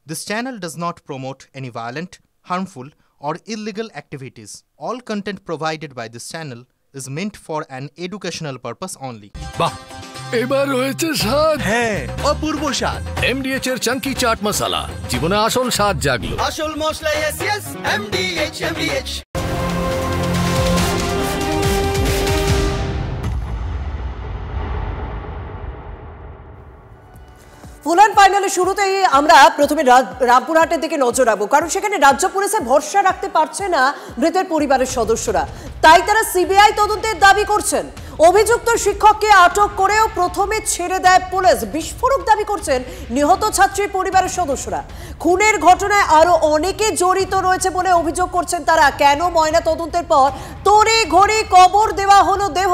This channel does not promote any violent, harmful, or illegal activities. All content provided by this channel is meant for an educational purpose only. বাহ এবার হয়েছে স্বাদ হ্যাঁ অপূর্ব স্বাদ এমডিএচ এর চাঙ্কি চাট মশলা জীবনে আসল স্বাদ জাগলো আসল মশলা এসএস এমডিএচ ফুলান ফাইনালের শুরুতেই আমরা প্রথমে রামপুরহাটের দিকে নজর রাখবো, কারণ সেখানে রাজ্য পুলিশে ভরসা রাখতে পারছে না মৃতের পরিবারের সদস্যরা। তাই তারা সিবিআই তদন্তের দাবি করছেন। অভিযুক্ত শিক্ষককে আটক করেও প্রথমে ছেড়ে দেয় পুলিশ। বিস্ফোরক দাবি করছেন নিহত ছাত্রীর পরিবারের সদস্যরা। খুনের ঘটনায় আরো অনেকে জড়িত রয়েছে বলে অভিযোগ করছেন তারা। কেন ময়না তদন্তের পর তড়ে ঘড়ি কবর দেওয়া হলো দেহ?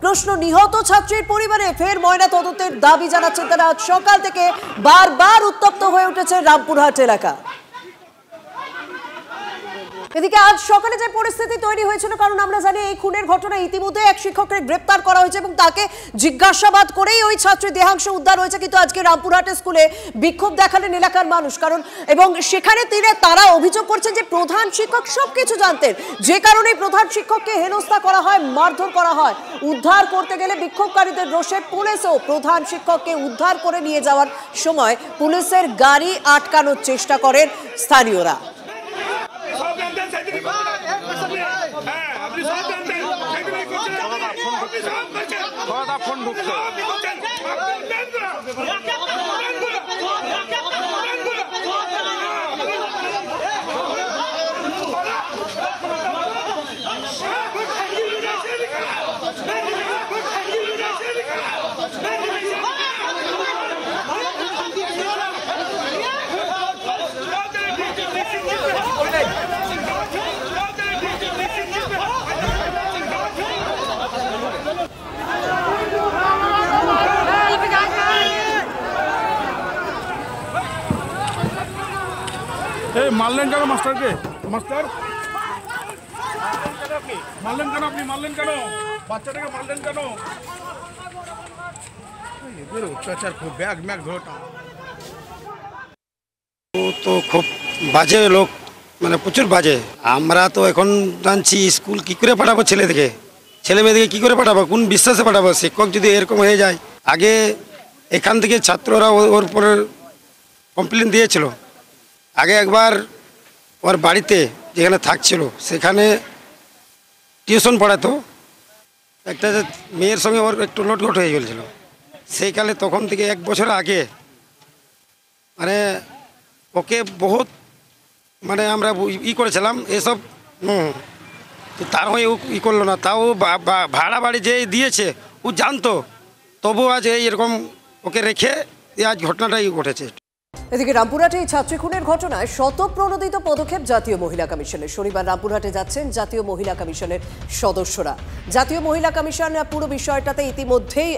প্রশ্ন নিহত ছাত্রীর পরিবারে ফের ময়না তদন্তের দাবি জানাচ্ছেন তারা। আজ সকাল থেকে বারবার উত্তপ্ত হয়ে উঠেছে রামপুরহাট এলাকা। এদিকে আজ সকালে যে পরিস্থিতি তৈরি হয়েছিল, কারণ আমরা জানি এই খুনের ঘটনায় ইতিমধ্যে এক শিক্ষককে গ্রেপ্তার করা হয়েছে এবং তাকে জিজ্ঞাসাবাদ করেই ওই ছাত্রীর দেহাংশ উদ্ধার হয়েছে। কিন্তু আজকে রামপুরহাটের স্কুলে বিক্ষোভ দেখালেন এলাকার মানুষ, কারণ এবং সেখানে তারা অভিযোগ করছেন যে প্রধান শিক্ষক সবকিছু জানতেন, যে কারণে প্রধান শিক্ষককে হেনস্থা করা হয়, মারধর করা হয়। উদ্ধার করতে গেলে বিক্ষোভকারীদের রোষে পুলিশও প্রধান শিক্ষককে উদ্ধার করে নিয়ে যাওয়ার সময় পুলিশের গাড়ি আটকানোর চেষ্টা করেন স্থানীয়রা। ফোন ঢুকছে মারলেন কেন মাস্টারকে? মাস্টার মারলেন কেন? আপনি মারলেন কেন? বাচ্চাটাকে মারলেন কেন? এদের অত্যাচার খুব ব্যাগ ম্যাগ ধরোটা। ও তো খুব বাজে লোক, মানে প্রচুর বাজে। আমরা তো এখন জানছি স্কুল কী করে পাঠাবো ছেলেদেরকে, ছেলে মেয়েদেরকে কী করে পাঠাবো, কোন বিশ্বাসে পাঠাবো? শিক্ষক যদি এরকম হয়ে যায়, আগে এখান থেকে ছাত্ররা ওর উপরে কমপ্লেন দিয়েছিল। আগে একবার ওর বাড়িতে যেখানে থাকছিল সেখানে টিউশন পড়াতো, একটা মেয়ের সঙ্গে ওর একটু লটঘট হয়ে গেছিল। সেইকালে তখন থেকে 1 বছর আগে মানে ওকে বহুত মানে আমরা করেছিলাম এসব। তো তার হয়ে ও করলো না, তাও ভাড়া বাড়ি যে দিয়েছে ও জানতো, তবু আজ এরকম ওকে রেখে আজ ঘটনাটাই ঘটেছে। এদিকে রামপুরহাটে এই ছাত্রী খুনের ঘটনায় শতপ্রণোদিত পদক্ষেপ জাতীয় মহিলা কমিশনের। শনিবার রামপুরহাটে যাচ্ছেন জাতীয় মহিলা কমিশনের সদস্যরা। জাতীয় মহিলা কমিশন পুরো বিষয়টাতে ইতিমধ্যেই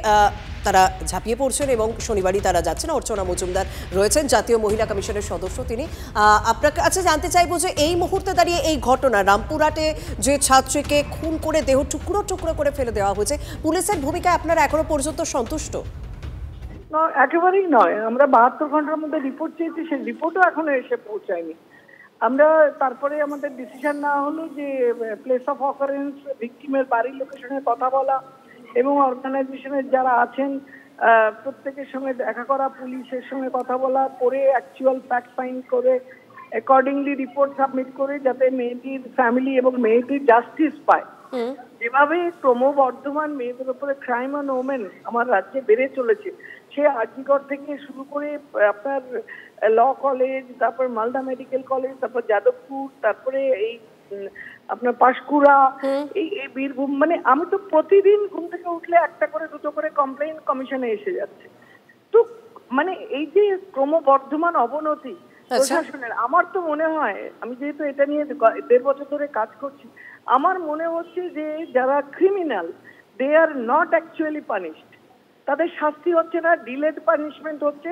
তারা ঝাঁপিয়ে পড়ছেন এবং শনিবারই তারা যাচ্ছেন। অর্চনা মজুমদার রয়েছেন জাতীয় মহিলা কমিশনের সদস্য, তিনি। আপনার কাছে জানতে চাইবো যে এই মুহূর্তে দাঁড়িয়ে এই ঘটনা, রামপুরহাটে যে ছাত্রীকে খুন করে দেহ টুকরো টুকরো করে ফেলে দেওয়া হয়েছে, পুলিশের ভূমিকায় আপনারা এখনো পর্যন্ত সন্তুষ্ট? একেবারেই নয়। আমরা 72 ঘন্টার মধ্যে রিপোর্ট চেয়েছি, সেই রিপোর্টও এখনো এসে পৌঁছায়নি। আমরা তারপরে আমাদের ডিসিশন নেওয়া হলো যে প্লেস অফ অকারেন্স, ভিকটিমের বাড়ির লোকের সঙ্গে কথা বলা এবং অর্গানাইজেশনের যারা আছেন প্রত্যেকের সঙ্গে দেখা করা, পুলিশের সঙ্গে কথা বলা, পরে অ্যাকচুয়াল ফ্যাক্ট ফাইন্ড করে অ্যাকর্ডিংলি রিপোর্ট সাবমিট করে যাতে মেয়েটির ফ্যামিলি এবং মেয়েটির জাস্টিস পায়। যেভাবে ক্রমবর্ধমান মেয়েদের উপরে ক্রাইম অন ওমেন আমার রাজ্যে বেড়ে চলেছে, সে আরজিকর থেকে শুরু করে আপনার ল কলেজ, তারপর মালদা মেডিকেল কলেজ, তারপর যাদবপুর, তারপরে এই আপনার পাঁশকুড়া, এই বীরভূম, মানে আমি তো প্রতিদিন ঘুম থেকে উঠলে একটা করে দুটো করে কমপ্লেইন কমিশনে এসে যাচ্ছে। তো মানে এই যে ক্রমবর্ধমান অবনতি প্রশাসনের, আমার তো মনে হয়, আমি যেহেতু এটা নিয়ে 1.5 বছর ধরে কাজ করছি, আমার মনে হচ্ছে যে যারা criminal they are not actually punished. তাদের শাস্তি হচ্ছে না, ডিলেড পানিশমেন্ট হচ্ছে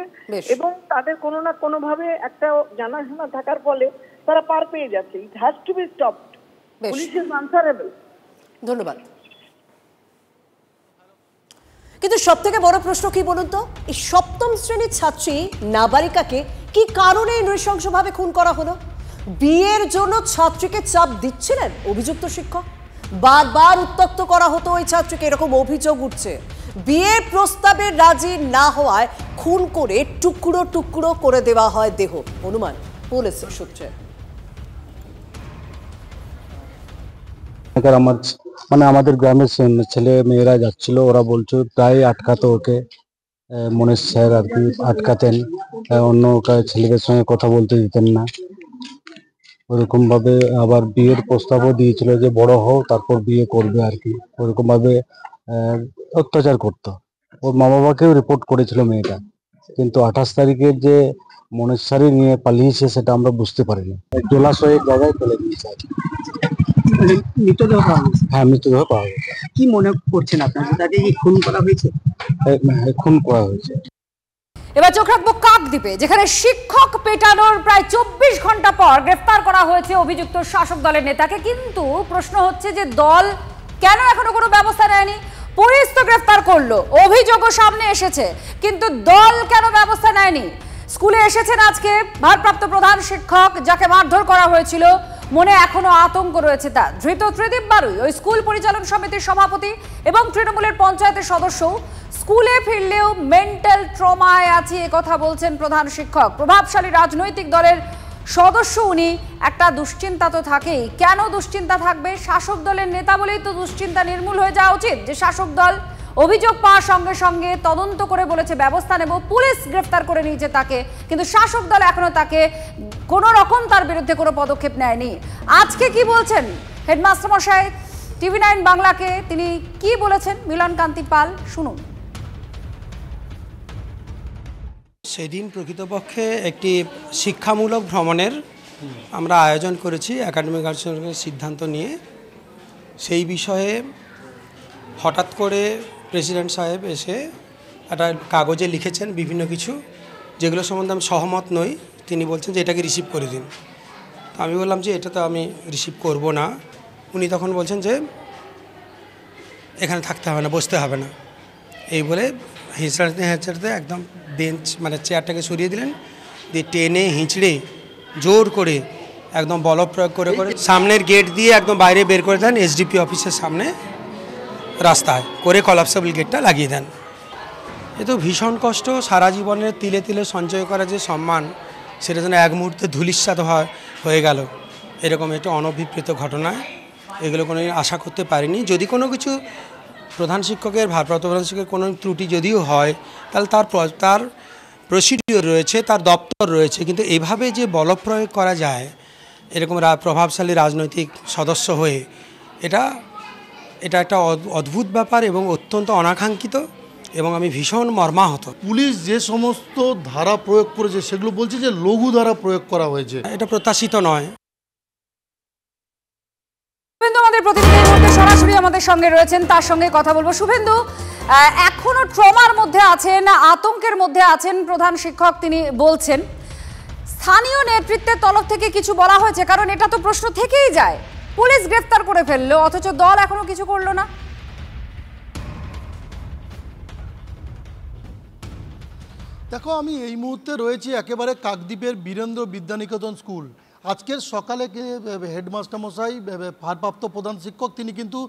এবং তাদের কোনো না কোনো ভাবে একটা জানাশোনা থাকার ফলে তারা পার পেয়ে যাচ্ছে। It has to be stopped. Police is answerable. ধন্যবাদ। কিন্তু সব থেকে বড় প্রশ্ন কি বলুন তো, এই সপ্তম শ্রেণীর ছাত্রী নাবালিকাকে কি কারণে নৃশংসভাবে খুন করা হলো? বিয়ের জন্য ছাত্রীকে চাপ দিচ্ছিলেন অভিযুক্ত শিক্ষক। বারবার উত্ত্যক্ত করা হতো ওই ছাত্রীকে, এরকম অভিযোগ উঠছে। বিয়ের প্রস্তাবে রাজি না হওয়ায় খুন করে টুকরো টুকরো করে দেওয়া হয় দেহ, অনুমান পুলিশের সূত্রে। আমার মানে আমাদের গ্রামের ছেলে মেয়েরা যাচ্ছিল, ওরা বলছে প্রায় আটকাতো ওকে, মনের স্যার আর কি আটকাতেন, অন্য ছেলেদের সঙ্গে কথা বলতে দিতেন না। ওরকম ভাবে আবার বিয়ের প্রস্তাবও দিয়েছিল যে বড় হও তারপর বিয়ে করবে আর কি, ওরকম ভাবে অত্যাচার করতো। ওর মা বাবাকেও রিপোর্ট করেছিল মেয়েটা, কিন্তু 28 তারিখের যে মনেশ্বরী নিয়ে পালিয়েছে সেটা আমরা বুঝতে পারিনি। জলাশয়ের জায়গায় ফেলে দিয়েছে আর কি। মৃতদেহ পাওয়া গেছে? হ্যাঁ, মৃতদেহ পাওয়া গেছে। কি মনে করছেন আপনার, তাকে কি খুন করা হয়েছে? খুন করা হয়েছে। এবার চোখ রাখবো কাকদ্বীপে, যেখানে শিক্ষক পেটানোর প্রায় 24 ঘন্টা পর গ্রেফতার করা হয়েছে অভিযুক্ত শাসক দলের নেতাকে। কিন্তু প্রশ্ন হচ্ছে যে দল কেন এখনো কোনো ব্যবস্থা নেয়নি? পুলিশ তো গ্রেফতার করলো, অভিযোগও সামনে এসেছে, কিন্তু দল কেন ব্যবস্থা নেয়নি? স্কুলে এসেছেন আজকে ভারপ্রাপ্ত প্রধান শিক্ষক, যাকে মারধর করা হয়েছিল। মনে এখনো আতঙ্ক রয়েছে তার। ধৃত ত্রিদীপ বারুই ওই স্কুল পরিচালন সমিতির সভাপতি এবং তৃণমূলের পঞ্চায়েতের সদস্য। স্কুলে ফিরলেও মেন্টাল ট্রমায় আছে কথা বলছেন প্রধান শিক্ষক। প্রভাবশালী রাজনৈতিক দলের সদস্য উনি, একটা দুশ্চিন্তা তো থাকেই। কেন দুশ্চিন্তা থাকবে? শাসক দলের নেতা বলেই তো দুশ্চিন্তা নির্মূল হয়ে যাওয়া উচিত। যে শাসক দল অভিযোগ পাওয়ার সঙ্গে সঙ্গে তদন্ত করে বলেছে ব্যবস্থা নেব, পুলিশ গ্রেফতার করে নিয়েছে তাকে, কিন্তু শাসক দল এখনো তাকে কোনো রকম তার বিরুদ্ধে কোনো পদক্ষেপ নেয়নি। আজকে কি বলছেন হেডমাস্টার মশাই TV9 বাংলাকে, তিনি কি বলেছেন? মিলন কান্তি পাল, শুনুন। সেদিন প্রকৃতপক্ষে একটি শিক্ষামূলক ভ্রমণের আমরা আয়োজন করেছি একাডেমিক আর্টসের সিদ্ধান্ত নিয়ে। সেই বিষয়ে হঠাৎ করে প্রেসিডেন্ট সাহেব এসে একটা কাগজে লিখেছেন বিভিন্ন কিছু, যেগুলো সম্বন্ধে আমি সহমত নই। তিনি বলছেন যে এটাকে রিসিভ করে দিন। তো আমি বললাম যে এটা তো আমি রিসিভ করব না। উনি তখন বলছেন যে এখানে থাকতে হবে না, বসতে হবে না, এই বলে হেঁচড়াতে একদম বেঞ্চ মানে চেয়ারটাকে সরিয়ে দিলেন, দিয়ে টেনে হিঁচড়ে জোর করে একদম বলপ্রয়োগ করে সামনের গেট দিয়ে একদম বাইরে বের করে দেন, এসডিপি অফিসের সামনে রাস্তায় করে কলাপসেবল গেটটা লাগিয়ে দেন। এ তো ভীষণ কষ্ট। সারা জীবনের তিলে তিলে সঞ্চয় করা যে সম্মান, সেটা যেন এক মুহূর্তে ধূলিসাৎ হয়ে গেল, এরকম একটা অনভিপ্রেত ঘটনায় এগুলো কোনো আশা করতে পারিনি। যদি কোনো কিছু প্রধান শিক্ষকের, ভারপ্রাপ্ত প্রধান শিক্ষকের কোনো ত্রুটি যদিও হয়, তাহলে তার প্রসিডিওর রয়েছে, তার দপ্তর রয়েছে, কিন্তু এভাবে যে বলপ্রয়োগ করা যায় এরকম প্রভাবশালী রাজনৈতিক সদস্য হয়ে, এটা একটা অদ্ভুত ব্যাপার এবং অত্যন্ত অনাকাঙ্ক্ষিত, এবং আমি ভীষণ মর্মাহত। পুলিশ যে সমস্ত ধারা প্রয়োগ করেছে সেগুলো বলছে যে লঘু ধারা প্রয়োগ করা হয়েছে, এটা প্রত্যাশিত নয়। শুভেন্দু আমাদের প্রতিনিধি সরাসরি আমাদের সঙ্গে রয়েছেন, তার সঙ্গে কথা বলবো। শুভেন্দু, এখনো ট্রমার মধ্যে আছেন, আতঙ্কের মধ্যে আছেন প্রধান শিক্ষক, তিনি বলছেন। স্থানীয় নেতৃত্বের তরফ থেকে কিছু বলা হয়েছে? কারণ এটা তো প্রশ্ন থেকেই যায়, পুলিশ গ্রেফতার করে ফেললো অথচ দল এখনো কিছু করলো না। দেখো, আমি এই মুহূর্তে রয়েছি একেবারে কাকদ্বীপের বীরেন্দ্র বিদ্যানিকেতন স্কুল। আজকের সকালে হেডমাস্টার মশাই, ভারপ্রাপ্ত প্রধান শিক্ষক, তিনি কিন্তু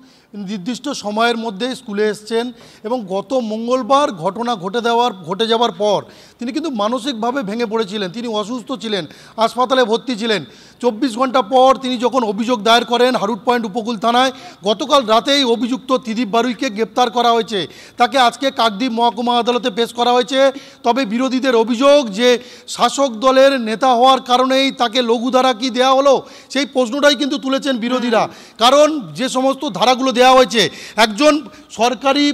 নির্দিষ্ট সময়ের মধ্যে স্কুলে এসছেন এবং গত মঙ্গলবার ঘটনা ঘটে যাওয়ার পর তিনি কিন্তু মানসিকভাবে ভেঙে পড়েছিলেন। তিনি অসুস্থ ছিলেন, হাসপাতালে ভর্তি ছিলেন। 24 ঘন্টা পর তিনি যখন অভিযোগ দায়ের করেন হারুট পয়েন্ট উপকূল থানায়, গতকাল রাতেই অভিযুক্ত ত্রিদীপ বারুইকে গ্রেপ্তার করা হয়েছে। তাকে আজকে কাকদ্বীপ মহকুমা আদালতে পেশ করা হয়েছে। তবে বিরোধীদের অভিযোগ যে শাসক দলের নেতা হওয়ার কারণেই তাকে লঘু ধারা কি দেওয়া হলো, সেই প্রশ্নটাই কিন্তু তুলেছেন বিরোধীরা। কারণ যে সমস্ত ধারাগুলো দেওয়া হয়েছে, একজন সরকারি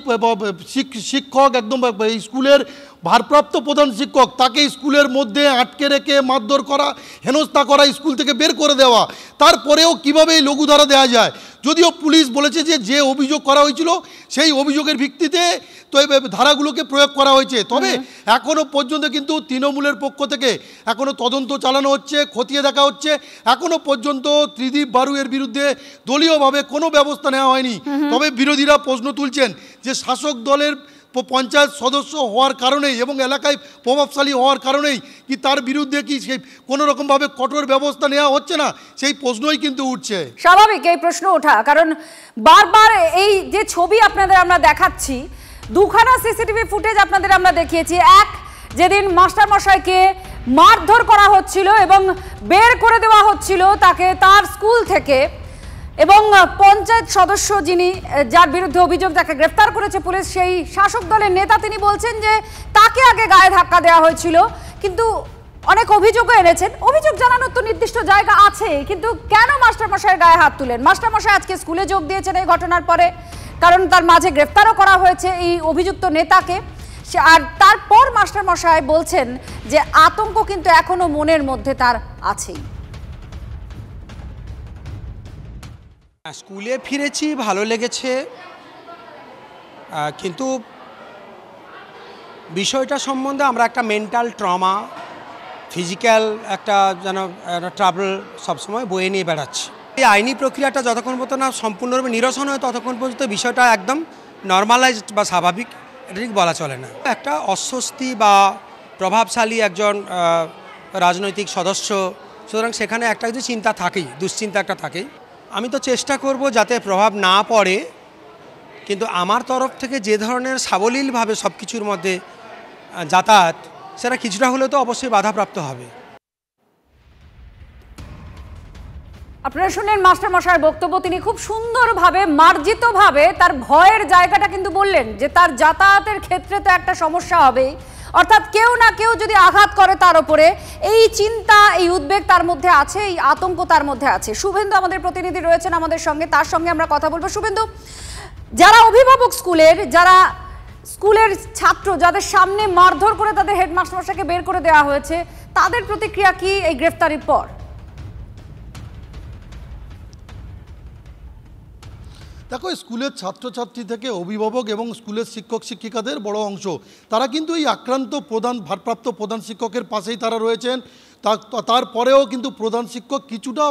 শিক্ষক, একদম স্কুলের ভারপ্রাপ্ত প্রধান শিক্ষক, তাকে স্কুলের মধ্যে আটকে রেখে মারধর করা, হেনস্থা করা, স্কুল থেকে বের করে দেওয়া, তারপরেও কীভাবে এই লঘু ধারা দেওয়া যায়? যদিও পুলিশ বলেছে যে অভিযোগ করা হয়েছিল সেই অভিযোগের ভিত্তিতে তো এই ধারাগুলোকে প্রয়োগ করা হয়েছে। তবে এখনও পর্যন্ত কিন্তু তৃণমূলের পক্ষ থেকে এখনও তদন্ত চালানো হচ্ছে, খতিয়ে দেখা হচ্ছে। এখনও পর্যন্ত ত্রিদীপ বারুইয়ের বিরুদ্ধে দলীয়ভাবে কোনো ব্যবস্থা নেওয়া হয়নি। তবে বিরোধীরা প্রশ্ন তুলছেন যে শাসক দলের পঞ্চায়েত সদস্য হওয়ার কারণেই এবং এলাকায় প্রভাবশালী হওয়ার কারণেই কি তার বিরুদ্ধে কি সেই কোনো রকমভাবে কঠোর ব্যবস্থা নেওয়া হচ্ছে না, সেই প্রশ্নই কিন্তু উঠছে। স্বাভাবিক এই প্রশ্ন ওঠা, কারণ বারবার এই যে ছবি আপনাদের আমরা দেখাচ্ছি, দুখানা সিসিটিভি ফুটেজ আপনাদের আমরা দেখিয়েছি। এক, যেদিন মাস্টারমশাইকে মারধর করা হচ্ছিল এবং বের করে দেওয়া হচ্ছিল তাকে তার স্কুল থেকে, এবং পঞ্চায়েত সদস্য যিনি যার বিরুদ্ধে অভিযোগ যাকে গ্রেফতার করেছে পুলিশ, সেই শাসক দলের নেতা, তিনি বলছেন যে তাকে আগে গায়ে ধাক্কা দেওয়া হয়েছিল। কিন্তু অনেক অভিযোগও এনেছেন, অভিযোগ জানানোর তো নির্দিষ্ট জায়গা আছে, কিন্তু কেন মাস্টারমশাইয়ের গায়ে হাত তুলেন? মাস্টারমশাই আজকে স্কুলে যোগ দিয়েছেন এই ঘটনার পরে, কারণ তার মাঝে গ্রেফতারও করা হয়েছে এই অভিযুক্ত নেতাকে। আর তারপর মাস্টারমশাই বলছেন যে আতঙ্ক কিন্তু এখনো মনের মধ্যে তার আছেই। স্কুলে ফিরেছি, ভালো লেগেছে, কিন্তু বিষয়টা সম্বন্ধে আমরা একটা মেন্টাল ট্রমা, ফিজিক্যাল একটা যেন ট্রাবল সবসময় বয়ে নিয়ে বেড়াচ্ছি। এই আইনি প্রক্রিয়াটা যতক্ষণ পর্যন্ত না সম্পূর্ণরূপে নিরসন হয় ততক্ষণ পর্যন্ত বিষয়টা একদম নর্মালাইজড বা স্বাভাবিক এটা ঠিক বলা চলে না। একটা অস্বস্তি বা প্রভাবশালী একজন রাজনৈতিক সদস্য, সুতরাং সেখানে একটা কিছু চিন্তা থাকেই, দুশ্চিন্তা একটা থাকেই। আমি তো চেষ্টা করব যাতে প্রভাব না পড়ে, কিন্তু আমার তরফ থেকে যে ধরনের সাবলীলভাবে সব কিছুর মধ্যে যাতায়াত, সেটা কিছুটা হলেও তো অবশ্যই বাধাপ্রাপ্ত হবে। আপনারা শুনলেন মাস্টারমশাইয়ের বক্তব্য। তিনি খুব সুন্দরভাবে, মার্জিতভাবে তার ভয়ের জায়গাটা কিন্তু বললেন যে তার যাতায়াতের ক্ষেত্রে তো একটা সমস্যা হবেই, অর্থাৎ কেউ না কেউ যদি আঘাত করে তার উপরে, এই চিন্তা, এই উদ্বেগ তার মধ্যে আছে, এই আতঙ্ক তার মধ্যে আছে। শুভেন্দু আমাদের প্রতিনিধি রয়েছেন আমাদের সঙ্গে, তার সঙ্গে আমরা কথা বলবো। শুভেন্দু, যারা অভিভাবক স্কুলের, যারা স্কুলের ছাত্র, যাদের সামনে মারধর করে তাদের হেডমাস্টারমশাইকে বের করে দেওয়া হয়েছে, তাদের প্রতিক্রিয়া কি এই গ্রেফতারির পর? দেখো, স্কুলের ছাত্রছাত্রী থেকে অভিভাবক এবং স্কুলের শিক্ষক শিক্ষিকাদের বড় অংশ তারা কিন্তু এই আক্রান্ত ভারপ্রাপ্ত প্রধান শিক্ষকের পাশেই তারা রয়েছেন। তারপরেও কিন্তু প্রধান শিক্ষক কিছুটা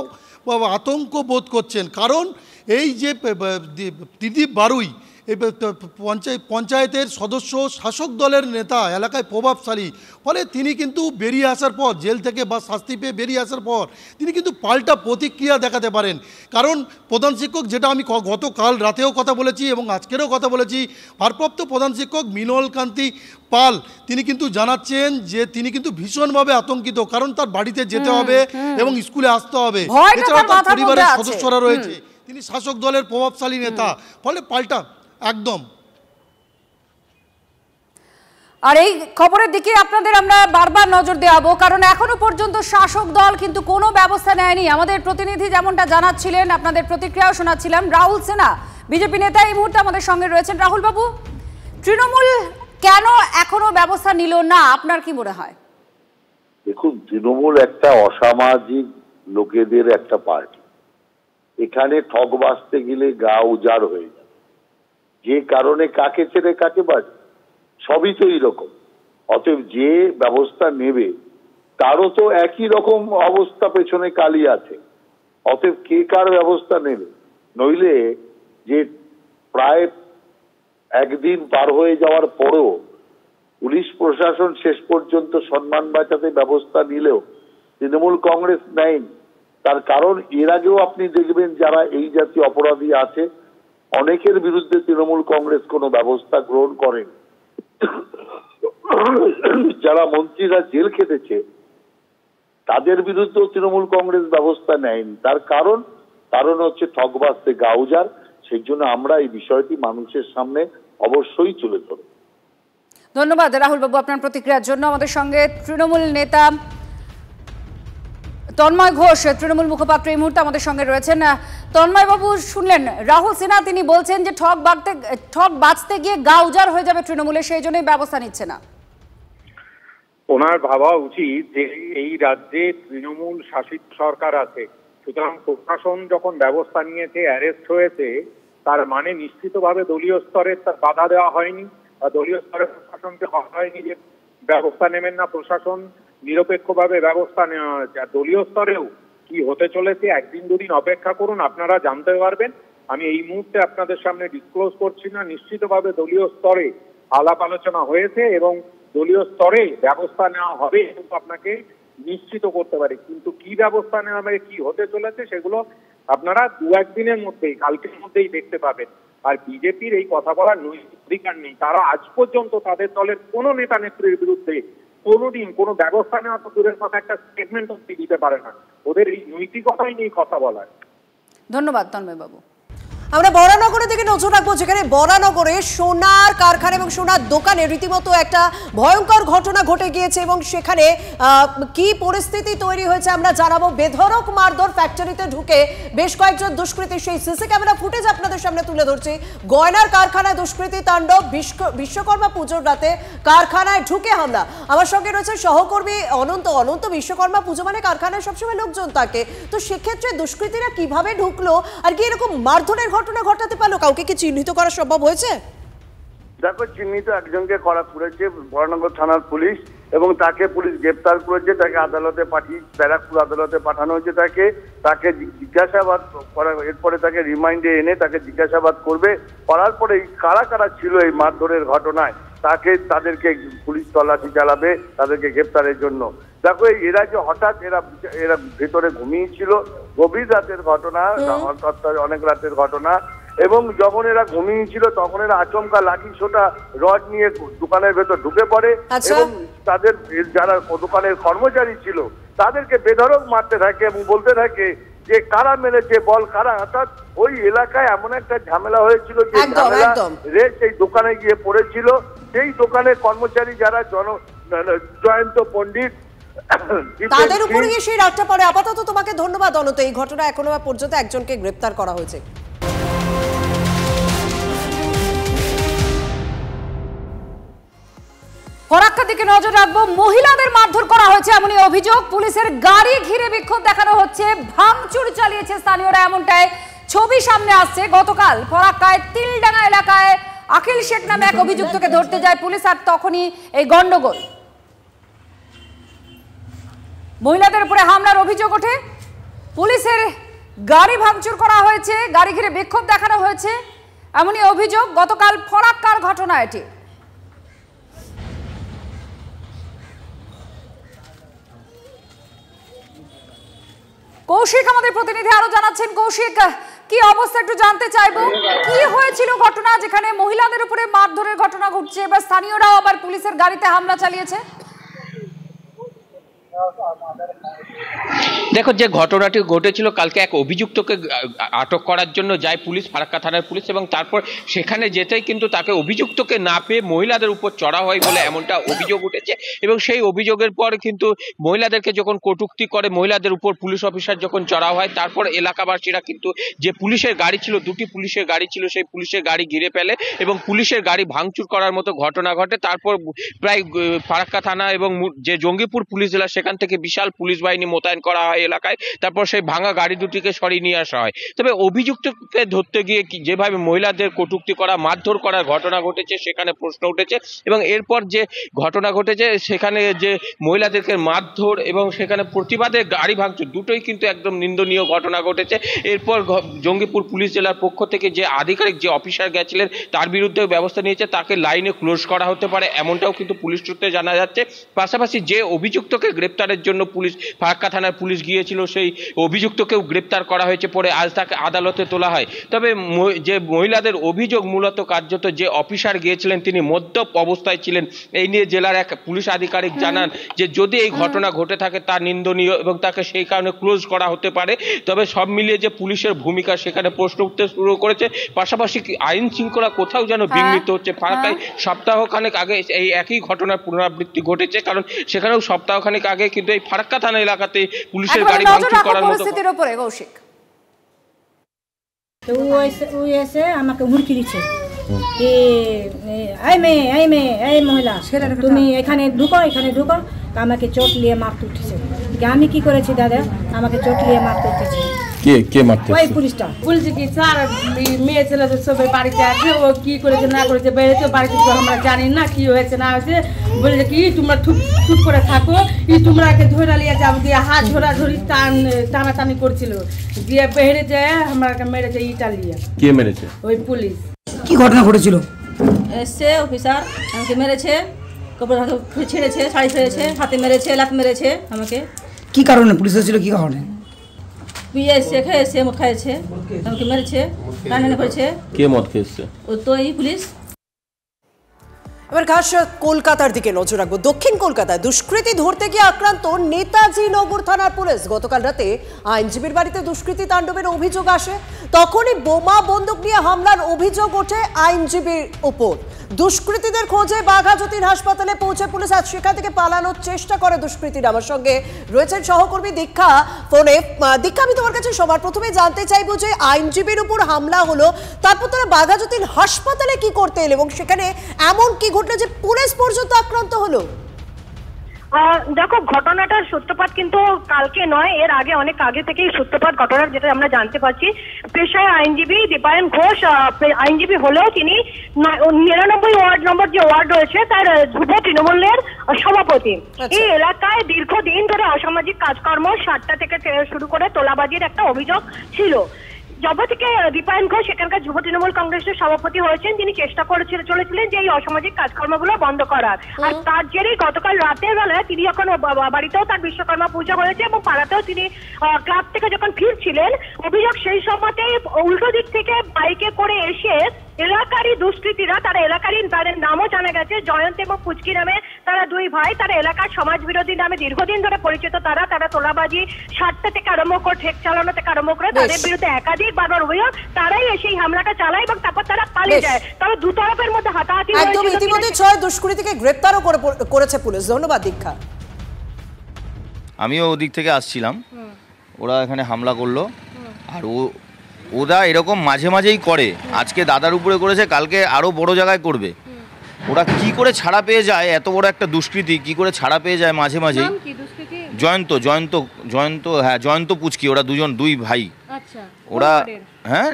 আতঙ্ক বোধ করছেন, কারণ এই যে ত্রিদীপ বারুই পঞ্চায়েতের সদস্য, শাসক দলের নেতা, এলাকায় প্রভাবশালী, ফলে তিনি কিন্তু বেরিয়ে আসার পর, জেল থেকে বা শাস্তি পেয়ে বেরিয়ে আসার পর তিনি কিন্তু পাল্টা প্রতিক্রিয়া দেখাতে পারেন। কারণ প্রধান শিক্ষক, যেটা আমি গতকাল রাতেও কথা বলেছি এবং আজকেরও কথা বলেছি, ভারপ্রাপ্ত প্রধান শিক্ষক মৃণাল কান্তি পাল তিনি কিন্তু জানাচ্ছেন যে তিনি কিন্তু ভীষণভাবে আতঙ্কিত, কারণ তার বাড়িতে যেতে হবে এবং স্কুলে আসতে হবে, এছাড়া তার পরিবারের সদস্যরা রয়েছে, তিনি শাসক দলের প্রভাবশালী নেতা, ফলে পাল্টা একদম। আর এই খবরের দিকে আপনাদের আমরা বারবার নজর দেওয়াবো, কারণ এখনো পর্যন্ত শাসক দল কিন্তু কোনো ব্যবস্থা নেয়নি। আমাদের প্রতিনিধি যেমনটা জানাচ্ছিলেন, আপনাদের প্রতিক্রিয়াও শোনাচ্ছিলাম। রাহুল সিনহা, বিজেপি নেতা, এই মুহূর্তে আমাদের সঙ্গে রয়েছেন। রাহুল বাবু, তৃণমূল কেন এখনো ব্যবস্থা নিল না, আপনার কি মনে হয়? দেখুন, তৃণমূল একটা অসামাজিক লোকেদের একটা পার্টি। এখানে ঠক বাঁচতে গেলে গা উজাড় হয়ে যায়, যে কারণে কাকে ছেড়ে কাকে বাড়ি, সবই তো এইরকম। অতএব যে ব্যবস্থা নেবে তারও তো একই রকম অবস্থা, পেছনে কালি আছে। অতএব কে কার ব্যবস্থা নেবে? নইলে যে প্রায় একদিন পার হয়ে যাওয়ার পরও পুলিশ প্রশাসন শেষ পর্যন্ত সম্মান বাঁচাতে ব্যবস্থা নিলেও তৃণমূল কংগ্রেস নেয়নি। তার কারণ এর আগেও আপনি দেখবেন যারা এই জাতীয় অপরাধী আছে, অনেকের বিরুদ্ধে তৃণমূল কংগ্রেস কোনো ব্যবস্থা গ্রহণ করেন। যারা মন্ত্রীরা জেল খেটেছে তাদের বিরুদ্ধেও তৃণমূল কংগ্রেস ব্যবস্থা নেয়নি। তার কারণ হচ্ছে ঠকবাজতে গা উজাড়। সেই জন্য আমরা এই বিষয়টি মানুষের সামনে অবশ্যই তুলে ধরব। ধন্যবাদ রাহুল বাবু আপনার প্রতিক্রিয়ার জন্য। আমাদের সঙ্গে তৃণমূল নেতা তন্ময় ঘোষ, তৃণমূল মুখপাত্র, এই মুহূর্তে আমাদের সঙ্গে রয়েছেন। তন্ময় বাবু, শুনলেন রাহুল সিনহা, তিনি বলছেন যে ঠক বাঁচতে গিয়ে গা উজাড় হয়ে যাবে তৃণমূলের, সেই জন্যই ব্যবস্থা নিচ্ছে না। ওনার ভাবা উচিত যে এই রাজ্যে তৃণমূল শাসিত সরকার আছে, সুতরাং প্রশাসন যখন ব্যবস্থা নিয়েছে, অ্যারেস্ট হয়েছে, তার মানে নিশ্চিতভাবে দলীয় স্তরে তার বাধা দেওয়া হয়নি বা দলীয় স্তরে প্রশাসনকে হয়নি যে ব্যবস্থা নেবেন না। প্রশাসন নিরপেক্ষভাবে ব্যবস্থা নেওয়া হয়েছে। আর দলীয় স্তরেও কি হতে চলেছে একদিন দুদিন অপেক্ষা করুন, আপনারা জানতে পারবেন। আমি এই মুহূর্তে আপনাদের সামনে ডিসক্লোজ করছি না। নিশ্চিতভাবে দলীয় স্তরে আলাপ আলোচনা হয়েছে এবং দলীয় স্তরে ব্যবস্থা নেওয়া হবে কিন্তু আপনাকে নিশ্চিত করতে পারি। কিন্তু কি ব্যবস্থা নেওয়া হবে, কি হতে চলেছে, সেগুলো আপনারা 2-1 দিনের মধ্যেই, কালকের মধ্যেই দেখতে পাবেন। আর বিজেপির এই কথা বলার নৈতিক অধিকার নেই। তারা আজ পর্যন্ত তাদের দলের কোনো নেতা নেত্রীর বিরুদ্ধে কোনোদিন কোনো ব্যবস্থা নেওয়া তো দূরের কথা, একটা স্টেটমেন্ট অব্দি দিতে পারে না। ওদের এই নৈতিকতাই নেই কথা বলার। ধন্যবাদ তন্ময় বাবু। আমরা বরানগরের দিকে নজর রাখবো, যেখানে বরানগরে সোনার কারখানা এবং সোনার দোকানে রীতিমতো একটা ভয়ঙ্কর ঘটনা ঘটে গিয়েছে এবং সেখানে কি পরিস্থিতি তৈরি হয়েছে আমরা জানাবো। বেধড়ক মারধর, ফ্যাক্টরিতে ঢুকে বেশ কয়েকজন দুষ্কৃতী, সেই সিসি ক্যামেরা ফুটেজ আপনাদের সামনে তুলে ধরছি। গয়নার কারখানায় দুষ্কৃতী তাণ্ডব, বিশ্বকর্মা পুজোর রাতে কারখানায় ঢুকে হামলা। আমার সঙ্গে রয়েছে সহকর্মী অনন্ত। বিশ্বকর্মা পুজো মানে কারখানায় সবসময় লোকজন থাকে, তো সেক্ষেত্রে দুষ্কৃতীরা কিভাবে ঢুকলো আর কি এরকম মারধরের ঘটনা ঘটাতে পারলো? কাউকে কি চিহ্নিত করা সম্ভব হয়েছে? দেখো, চিহ্নিত একজনকে করা করেছে বরানগর থানার পুলিশ এবং তাকে পুলিশ গ্রেপ্তার করেছে। তাকে আদালতে পাঠিয়ে ব্যারাকপুর আদালতে পাঠানো হয়েছে। তাকে জিজ্ঞাসাবাদ করা, এরপরে তাকে রিমাইন্ডে এনে তাকে জিজ্ঞাসাবাদ করবে। করার পরে কারা কারা ছিল এই মারধরের ঘটনায় তাদেরকে পুলিশ তল্লাশি চালাবে তাদেরকে গ্রেপ্তারের জন্য। দেখো, এরা যে হঠাৎ এরা ভেতরে ঘুমিয়েছিল, গভীর রাতের ঘটনা, অনেক রাতের ঘটনা, এবং যখন এরা ঘুমিয়েছিল তখন এরা আচমকা লাঠি সোটা রড নিয়ে দোকানের ভেতর ঢুকে পড়ে এবং তাদের যারা দোকানের কর্মচারী ছিল তাদেরকে বেধড়ক মারতে থাকে এবং বলতে থাকে যে কারা মেরেছে বল কারা। অর্থাৎ ওই এলাকায় এমন একটা ঝামেলা হয়েছিল যে ঝামেলা সেই দোকানে গিয়ে পড়েছিল। সেই দোকানের কর্মচারী যারা জয়ন্ত পণ্ডিত, তাদের উপরে গিয়ে সেই রাতটা পড়ে। আপাতত তোমাকে ধন্যবাদ অনন্ত। এই ঘটনা এখনো পর্যন্ত একজনকে গ্রেপ্তার করা হয়েছে। ফরাক্কার দিকে নজর রাখবো। মহিলাদের মারধর করা হয়েছে এমনই অভিযোগ। পুলিশের গাড়ি ঘিরে বিক্ষোভ দেখানো হচ্ছে, ভাঙচুর চালিয়েছে স্থানীয়রা, এমনটাই ছবি সামনে আসছে। গতকাল ফরাক্কায় তিলডাঙ্গা এলাকায় আকিল শেখ নামে এক অভিযুক্তকে ধরতে যায় পুলিশ, আর তখনই এই গন্ডগোল। মহিলাদের উপরে হামলার অভিযোগ ওঠে, পুলিশের গাড়ি ভাঙচুর করা হয়েছে, গাড়ি ঘিরে বিক্ষোভ দেখানো হয়েছে এমনই অভিযোগ। গতকাল ফরাক্কার ঘটনা এটি। কৌশিক আমাদের প্রতিনিধি আরো জানাচ্ছেন। কৌশিক, কি অবস্থা একটু জানতে চাইবো, কি হয়েছিল ঘটনা যেখানে মহিলাদের উপরে মারধরের ঘটনা ঘটছে, এবার স্থানীয়রাও আবার পুলিশের গাড়িতে হামলা চালিয়েছে? দেখো, যে ঘটনাটি ঘটেছিল কালকে এক অভিযুক্তকে আটক করার জন্য যায় পুলিশ, ফারাক্কা থানার পুলিশ, এবং তারপর সেখানে যেতেই কিন্তু তাকে অভিযুক্তকে না পেয়ে মহিলাদের উপর চড়া হয় বলে এমনটা অভিযোগ উঠেছে। এবং সেই অভিযোগের পর কিন্তু মহিলাদেরকে যখন কটূক্তি করে মহিলাদের উপর পুলিশ অফিসার যখন চড়া হয়, তারপর এলাকাবাসীরা কিন্তু যে পুলিশের গাড়ি ছিল, 2টি পুলিশের গাড়ি ছিল, সেই পুলিশের গাড়ি ঘিরে ফেলে এবং পুলিশের গাড়ি ভাঙচুর করার মতো ঘটনা ঘটে। তারপর প্রায় ফারাক্কা থানা এবং যে জঙ্গিপুর পুলিশ জেলা সেখান থেকে বিশাল পুলিশ বাহিনী মোতায়েন করা হয় এলাকায়। তারপর সেই ভাঙা গাড়ি দুটিকে সরিয়ে নিয়ে আসা হয়। তবে অভিযুক্তকে ধরতে গিয়ে যেভাবে মহিলাদের কটূক্তি করা, মারধর করার ঘটনা ঘটেছে সেখানে প্রশ্ন উঠেছে। এবং এরপর যে ঘটনা ঘটেছে সেখানে যে মহিলাদেরকে মারধর এবং সেখানে প্রতিবাদে গাড়ি ভাঙচুর, দুটোই কিন্তু একদম নিন্দনীয় ঘটনা ঘটেছে। এরপর জঙ্গিপুর পুলিশ জেলার পক্ষ থেকে যে আধিকারিক, যে অফিসার গেছিলেন তার বিরুদ্ধেও ব্যবস্থা নিয়েছে, তাকে লাইনে ক্লোজ করা হতে পারে এমনটাও কিন্তু পুলিশ সূত্রে জানা যাচ্ছে। পাশাপাশি যে অভিযুক্তকে গ্রেপ্তারের জন্য পুলিশ, ফারাক্কা থানার পুলিশ গিয়েছিল, সেই অভিযুক্তকেও গ্রেপ্তার করা হয়েছে, পরে আজ তাকে আদালতে তোলা হয়। তবে যে মহিলাদের অভিযোগ, মূলত কার্যত যে অফিসার গিয়েছিলেন তিনি মদ্যপ অবস্থায় ছিলেন, এই নিয়ে জেলার এক পুলিশ আধিকারিক জানান যে যদি এই ঘটনা ঘটে থাকে তা নিন্দনীয় এবং তাকে সেই কারণে ক্লোজ করা হতে পারে। তবে সব মিলিয়ে যে পুলিশের ভূমিকা সেখানে প্রশ্ন উঠতে শুরু করেছে। পাশাপাশি আইন শৃঙ্খলা কোথাও যেন বিঘ্নিত হচ্ছে। ফারাক্কায় সপ্তাহখানেক আগে এই একই ঘটনার পুনরাবৃত্তি ঘটেছে, কারণ সেখানেও সপ্তাহখানেক আগে কিন্তু এই ফারাক্কা থানা এলাকাতে পুলিশের গাড়ি ভাঙচুর করার মতো পরিস্থিতির উপরে। কৌশিক, তো ও এসে আমাকে হুমকি দিচ্ছে যে এই মেয়ে, এই মহিলা, তুমি এখানে ঢুকো, আমাকে চোট নিয়ে মারতে উঠেছে। আমি কি করেছি দাদা, আমাকে চোট নিয়ে মারতে উঠেছে। কে মারতে? ওই পুলিশটা বলছে কি স্যার মেয়ে ছেলে সবাই বাড়িতে আছে, ও কি করেছে না করেছে বেড়েছে বাড়িতে, আমরা জানি না কি হয়েছে না হয়েছে। বলেছে কি তোমরা চুপ করে থাকো, তোমরাকে ধরে নিয়ে যাবো দিয়ে হাত ধরাধরি টানাটানি করছিল, দিয়ে বেড়ে যায় আমাকে মেরেছে ইটা দিয়ে। কে মেরেছে? ওই পুলিশ। কি ঘটনা ঘটেছিল? এসছে অফিসার, আমাকে মেরেছে, কাপড় হাতে ছেড়েছে, শাড়ি ছেড়েছে, হাতে মেরেছে, লাত মেরেছে আমাকে। কি কারণে পুলিশ এসেছিল, কি কারণে? পিয়ে এসে খেয়েছে, মদ খাইছে, আমাকে মেরেছে, রান্না করেছে। কে মদ খেয়েছে? ও তো এই পুলিশ। এবার খাস কলকাতার দিকে নজর রাখবো। দক্ষিণ কলকাতায় দুষ্কৃতী ধরতে গিয়ে আক্রান্ত নেতাজি নগর থানার পুলিশ। গতকাল রাতে আইনজীবীর বাড়িতে দুষ্কৃতী তাণ্ডবের অভিযোগ আসে, তখনই বোমা বন্দুক নিয়ে হামলার অভিযোগ ওঠে আইনজীবীর ওপর। দুষ্কৃতীদের খোঁজে বাঘাযতীন হাসপাতালে পৌঁছে পুলিশ। আজ সেখান থেকে পালানোর চেষ্টা করে দুষ্কৃতীরা। আমার সঙ্গে রয়েছেন সহকর্মী দীক্ষা ফোনে। দীক্ষা, আমি তোমার কাছে সবার প্রথমে জানতে চাইবো যে আইনজীবীর উপর হামলা হলো, তারপর তারা বাঘাযতীন হাসপাতালে কি করতে এলো এবং সেখানে এমন কি ঘটলো যে পুলিশ পর্যন্ত আক্রান্ত হলো? দেখো, ঘটনাটার সূত্রপাত কিন্তু কালকে নয়, এর আগে অনেক আগে থেকেই সূত্রপাত ঘটনার, যেটা আমরা জানতে পারছি। পেশায় আইনজীবী দীপায়ন ঘোষ আইনজীবী হলেও তিনি 99 ওয়ার্ড নম্বর যে ওয়ার্ড রয়েছে তার যুব তৃণমূলের সভাপতি। এই এলাকায় দীর্ঘদিন ধরে অসামাজিক কাজকর্ম, সাতটা থেকে শুরু করে তোলাবাজির একটা অভিযোগ ছিল। যবে থেকে দীপায়ন ঘোষ এখানকার যুব তৃণমূল কংগ্রেসের সভাপতি হয়েছেন, তিনি চেষ্টা চলেছিলেন যে এই অসামাজিক কাজকর্মগুলো বন্ধ করার। আর তার জেরেই গতকাল রাতের বেলায় তিনি যখন বাড়িতেও তার বিশ্বকর্মা পূজা হয়েছে এবং পাড়াতেও তিনি ক্লাব থেকে যখন ফিরছিলেন, অভিযোগ সেই সময়তেই উল্টো দিক থেকে বাইকে করে এসে এলাকারই দুষ্কৃতীরা, তারা এলাকারই, তাদের নামও জানা গেছে জয়ন্ত এবং পুচকি নামে, তারা দুই ভাই, তারা এলাকার সমাজ বিরোধী নামে দীর্ঘদিন ধরে পরিচিত। তারা তোলাবাজি, সাতটা থেকে আরম্ভ করে ঠেক চালানো থেকে আরম্ভ করে তাদের বিরুদ্ধে একাধিক বারবার অভিযোগ। তারাই এসে এই হামলাটা চালায় এবং তারপর তারা পালিয়ে যায়। তবে দুতরফের মধ্যে হাতাহাতি একদম। ইতিমধ্যে 6 দুষ্কৃতীকে গ্রেপ্তারও করেছে পুলিশ। ধন্যবাদ দীক্ষা। আমিও ওদিক থেকে আসছিলাম, ওরা এখানে হামলা করলো। আর ওরা এরকম মাঝে মাঝেই করে, আজকে দাদার উপরে করেছে, কালকে আরও বড় জায়গায় করবে। ওরা কি করে ছাড়া পেয়ে যায়, এত বড় একটা দুষ্কৃতী কি করে ছাড়া পেয়ে যায় মাঝে মাঝেই? জয়ন্ত পুচকি, ওরা দুই ভাই। ওরা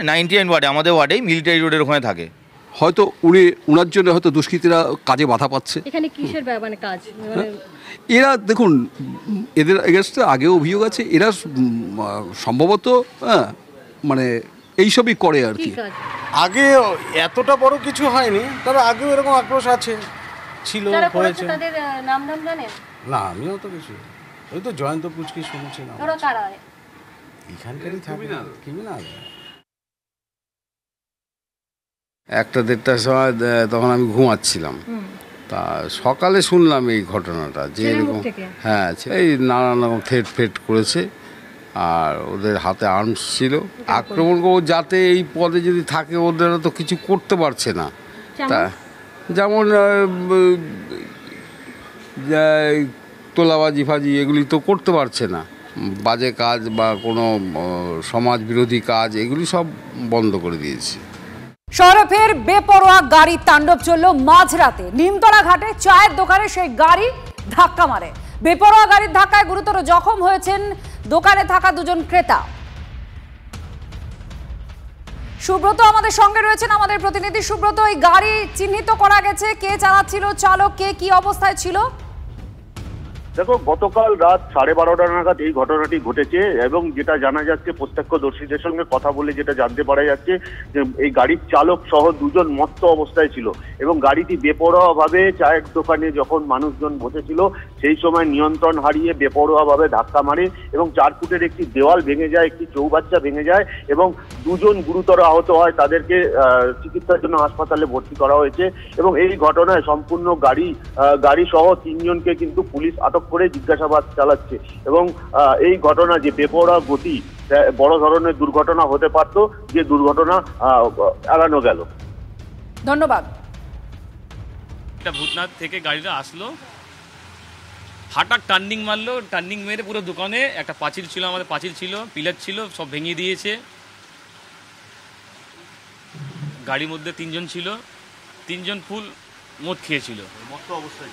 99 ওয়ার্ডে, আমাদের ওয়ার্ডেই মিলিটারি রোডের ওখানে থাকে। হয়তো ওনার জন্য হয়তো দুষ্কৃতীরা কাজে বাধা পাচ্ছে। এখানে কিসের মানে কাজ? এরা দেখুন, এদের এগেনস্টে আগেও অভিযোগ আছে, এরা সম্ভবত মানে এইসবই করে আর কি। আগে এতটা বড় কিছু হয়নি, তবে আগেও এরকম আক্রোশ ছিল, হয়েছে। তাদের নাম জানেন? না, আমিও তো কিছু, ওই তো জয়ন্ত পুচকি শুনেছি না। ওরা কারা? এখানকারই থাকে, ক্রিমিনাল। 1টা-1:30টার সময় তখন আমি ঘুমাচ্ছিলাম, তা সকালে শুনলাম এই ঘটনাটা যে এরকম, হ্যাঁ, এই নানান রকম ফেট করেছে আর ওদের হাতে আর্মস ছিল। আক্রমণ করবো যাতে এই পদে যদি থাকে, ওদের তো কিছু করতে পারছে না। তা যেমন তোলাবাজি ফাজি এগুলি তো করতে পারছে না, বাজে কাজ বা কোনো সমাজ বিরোধী কাজ এগুলি সব বন্ধ করে দিয়েছে। শহরে ফের বেপরোয়া গাড়ির তাণ্ডব চলল মাঝরাতে। নিমতলা ঘাটে চায়ের দোকানে সেই গাড়ি ধাক্কা মারে। বেপরোয়া গাড়ির ধাক্কায় গুরুতর জখম হয়েছেন দোকানে থাকা 2 জন ক্রেতা। সুব্রত আমাদের সঙ্গে রয়েছেন, আমাদের প্রতিনিধি। সুব্রত, এই গাড়ি চিহ্নিত করা গেছে, কে চালাচ্ছিল, চালক কে, কি অবস্থায় ছিল? দেখো, গতকাল রাত 12:30 নাগাদ এই ঘটনাটি ঘটেছে এবং যেটা জানা যাচ্ছে, প্রত্যক্ষদর্শীদের সঙ্গে কথা বলে যেটা জানতে পারা যাচ্ছে যে এই গাড়ির চালক সহ 2 জন মত্ত অবস্থায় ছিল এবং গাড়িটি বেপরোয়াভাবে চায়ের দোকানে যখন মানুষজন বসেছিল সেই সময় নিয়ন্ত্রণ হারিয়ে বেপরোয়াভাবে ধাক্কা মারে এবং 4 ফুটের একটি দেওয়াল ভেঙে যায়, একটি চৌবাচ্চা ভেঙে যায় এবং 2 জন গুরুতর আহত হয়। তাদেরকে চিকিৎসার জন্য হাসপাতালে ভর্তি করা হয়েছে এবং এই ঘটনায় সম্পূর্ণ গাড়ি সহ 3 জনকে কিন্তু পুলিশ আটক করে জিজ্ঞাসাবাদ চালাচ্ছে এবং এই ঘটনা যে বেপরোয়া গতি, বড় ধরনের দুর্ঘটনা হতে পারত, যে দুর্ঘটনা এড়ানো গেল। ধন্যবাদ। ভূতনাথ থেকে গাড়িটা আসলো, হঠাৎ টার্নিং মারলো, টার্নিং মেরে পুরো দোকানে একটা পাঁচিল ছিল, আমাদের পাঁচিল ছিল, পিলার ছিল, সব ভেঙে দিয়েছে। গাড়ির মধ্যে 3 জন ছিল, 3 জন ফুল মদ খেয়েছিল,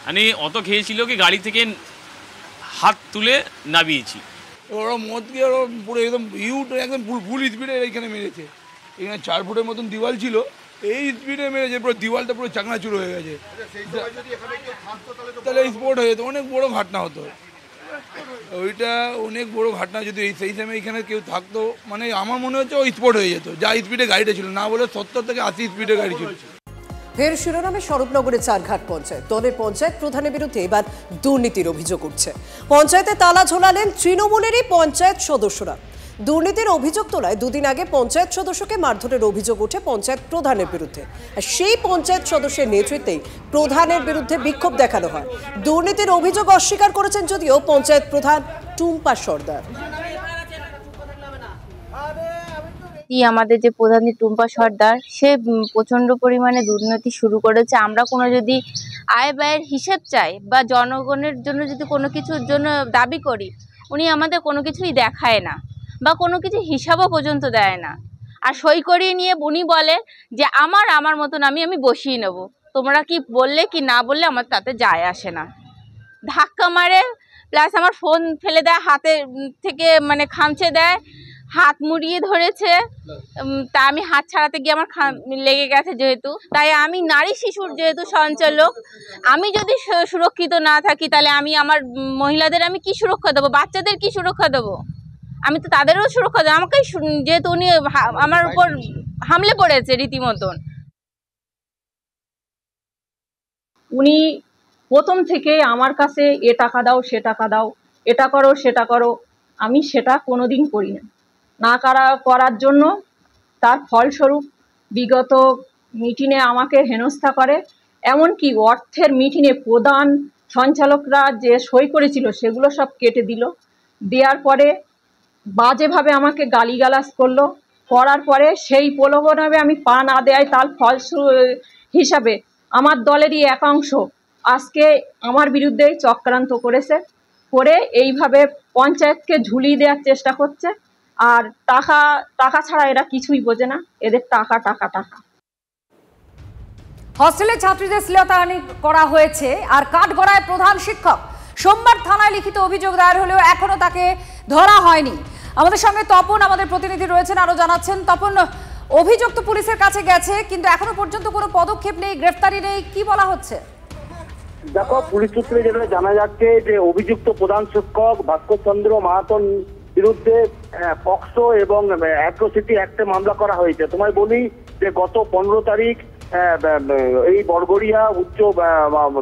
মানে অত খেয়েছিল কি গাড়ি থেকে হাত তুলে নামিয়েছি। ওরা মদ গিয়ে ওরা পুরো একদম একদম ফুল স্পিডে এখানে মেরেছে। এখানে 4 ফুটের মতন দিওয়াল ছিল, এই স্পিডে মেরেছে, পুরো দিওয়ালটা পুরো চাকনাচুর হয়ে গেছে। তাহলে স্পট হয়ে যেত, অনেক বড় ঘটনা হতো ওইটা, অনেক বড় ঘটনা। যদি সেই সময় এখানে কেউ থাকতো, মানে আমার মনে হচ্ছে ওই স্পট হয়ে যেত, যা স্পিডে গাড়িটা ছিল, না বলে 70 থেকে 80 স্পিডে গাড়ি ছিল। ফের শিরোনামে স্বরূপনগরে চারঘাট পঞ্চায়েত। দলের পঞ্চায়েত প্রধানের বিরুদ্ধে এবার দুর্নীতির অভিযোগ উঠছে। পঞ্চায়েতে তালা ঝোলালেন তৃণমূলেরই পঞ্চায়েত সদস্যরা। দুর্নীতির অভিযোগ তোলায় দুদিন আগে পঞ্চায়েত সদস্যকে মারধরের অভিযোগ ওঠে পঞ্চায়েত প্রধানের বিরুদ্ধে। সেই পঞ্চায়েত সদস্যের নেতৃত্বেই প্রধানের বিরুদ্ধে বিক্ষোভ দেখানো হয়। দুর্নীতির অভিযোগ অস্বীকার করেছেন যদিও পঞ্চায়েত প্রধান টুম্পা সর্দার। আমাদের যে প্রধান টুম্পা সর্দার, সে প্রচন্ড পরিমাণে দুর্নীতি শুরু করেছে। আমরা কোনো যদি আয় ব্যয়ের হিসেব চাই বা জনগণের জন্য যদি কোনো কিছুর জন্য দাবি করি, উনি আমাদের কোনো কিছুই দেখায় না বা কোনো কিছু হিসাবও পর্যন্ত দেয় না। আর সই করিয়ে নিয়ে উনি বলে যে আমার মতন আমি বসিয়ে নেব, তোমরা কি বললে কি না বললে আমার তাতে যায় আসে না। ধাক্কা মারে, প্লাস আমার ফোন ফেলে দেয়, হাতে থেকে মানে খামচে দেয়, হাত মুড়িয়ে ধরেছে। তা আমি হাত ছাড়াতে গিয়ে আমার লেগে গেছে, যেহেতু তাই আমি নারী শিশুর যেহেতু সঞ্চালক, আমি যদি সুরক্ষিত না থাকি তাহলে আমি আমার মহিলাদের আমি কি সুরক্ষা দেবো, বাচ্চাদের কি সুরক্ষা দেবো? আমি তো তাদেরও সুরক্ষা দেবো। আমাকে যেহেতু উনি আমার উপর হামলে পড়েছে রীতিমতন। উনি প্রথম থেকে আমার কাছে এ টাকা দাও, সে টাকা দাও, এটা করো সেটা করো, আমি সেটা কোনোদিন করি না করার জন্য তার ফলস্বরূপ বিগত মিটিংয়ে আমাকে হেনস্থা করে। এমনকি অর্থের মিটিংয়ে প্রধান সঞ্চালকরা যে সই করেছিল সেগুলো সব কেটে দিল। দেওয়ার পরে বাজেভাবে আমাকে গালিগালাজ করলো। করার পরে সেই প্রলোভনে আমি পা না দেয় তার ফল হিসাবে আমার দলেরই একাংশ আজকে আমার বিরুদ্ধে চক্রান্ত করে এইভাবে পঞ্চায়েতকে ঝুলিয়ে দেওয়ার চেষ্টা করছে। আর টাকা ছাড়া এরা কিছুই বোঝে না, এদের টাকা টাকা টাকা। হস্টেলে ছাত্রীদের শ্লীলতাহানি করা হয়েছে আর কাঠগড়ায় প্রধান শিক্ষক। সোমবার থানায় লিখিত অভিযোগ দায়ের হলেও এখনো তাকে ধরা হয়নি। আমাদের সঙ্গে তপন আমাদের প্রতিনিধি রয়েছেন, আরো জানাচ্ছেন। তপন, অভিযোগ তো পুলিশের কাছে গেছে কিন্তু এখনো পর্যন্ত কোনো পদক্ষেপ নেই, গ্রেফতারি নেই, কি বলা হচ্ছে? দেখো, পুলিশ সূত্রে যেটা জানা যাচ্ছে যে অভিযুক্ত প্রধান শিক্ষক ভাস্কর চন্দ্র মাহাতোর বিরুদ্ধে পক্সো এবং অ্যাট্রোসিটি অ্যাক্টে মামলা করা হয়েছে। তোমায় বলি যে গত 15 তারিখ এই বড়গড়িয়া উচ্চ